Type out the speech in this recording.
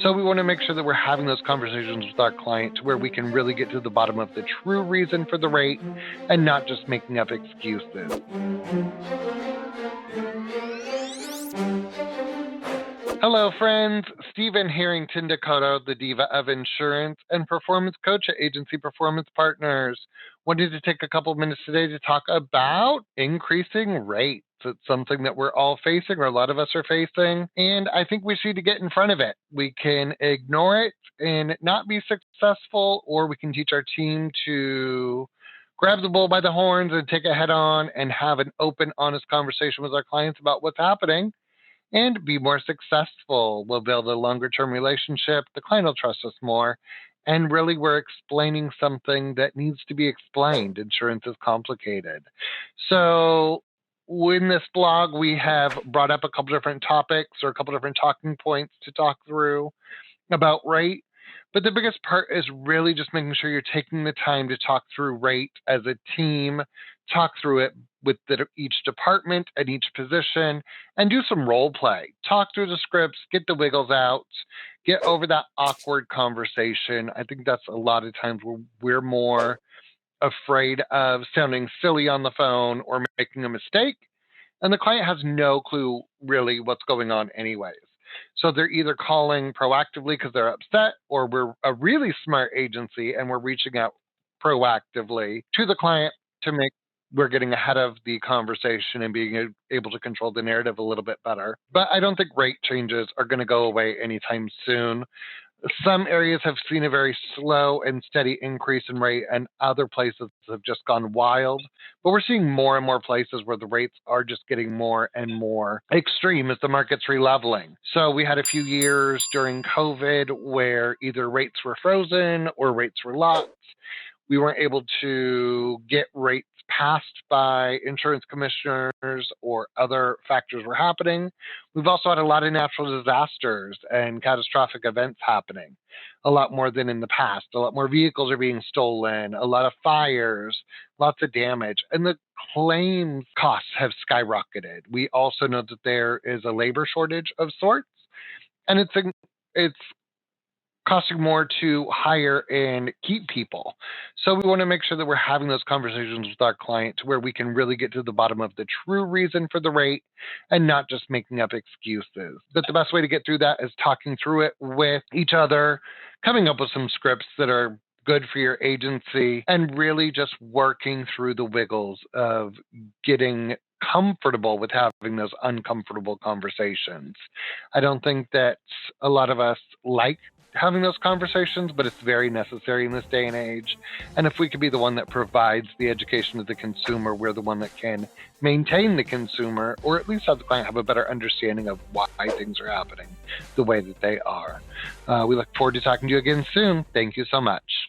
So we want to make sure that we're having those conversations with our client to where we can really get to the bottom of the true reason for the rate and not just making up excuses. Hello, friends. Stephen Harrington Dakota, the diva of insurance and performance coach at Agency Performance Partners. Wanted to take a couple of minutes today to talk about increasing rates. It's something that we're all facing, or a lot of us are facing, and I think we need to get in front of it. We can ignore it and not be successful, or we can teach our team to grab the bull by the horns and take it head on and have an open, honest conversation with our clients about what's happening and be more successful. We'll build a longer term relationship. The client will trust us more. And really, we're explaining something that needs to be explained. Insurance is complicated. So, in this blog, we have brought up a couple different topics or a couple different talking points to talk through about rate. But the biggest part is really just making sure you're taking the time to talk through rate as a team, talk through it with each department and each position, and do some role play. Talk through the scripts, get the wiggles out, get over that awkward conversation. I think that's a lot of times where we're more afraid of sounding silly on the phone or making a mistake, and the client has no clue really what's going on anyways. So they're either calling proactively because they're upset, or we're a really smart agency and we're reaching out proactively to the client to make we're getting ahead of the conversation and being able to control the narrative a little bit better. But I don't think rate changes are going to go away anytime soon. Some areas have seen a very slow and steady increase in rate, and other places have just gone wild. But we're seeing more and more places where the rates are just getting more and more extreme as the market's releveling. So we had a few years during COVID where either rates were frozen or rates were locked. We weren't able to get rates passed by insurance commissioners, or other factors were happening. We've also had a lot of natural disasters and catastrophic events happening, a lot more than in the past. A lot more vehicles are being stolen, a lot of fires, lots of damage, and the claims costs have skyrocketed. We also know that there is a labor shortage of sorts, and it's costing more to hire and keep people. So we want to make sure that we're having those conversations with our client to where we can really get to the bottom of the true reason for the rate and not just making up excuses. But the best way to get through that is talking through it with each other, coming up with some scripts that are good for your agency, and really just working through the wiggles of getting comfortable with having those uncomfortable conversations. I don't think that a lot of us like having those conversations, but it's very necessary in this day and age. And if we could be the one that provides the education to the consumer, we're the one that can maintain the consumer, or at least have the client have a better understanding of why things are happening the way that they are. We look forward to talking to you again soon. Thank you so much.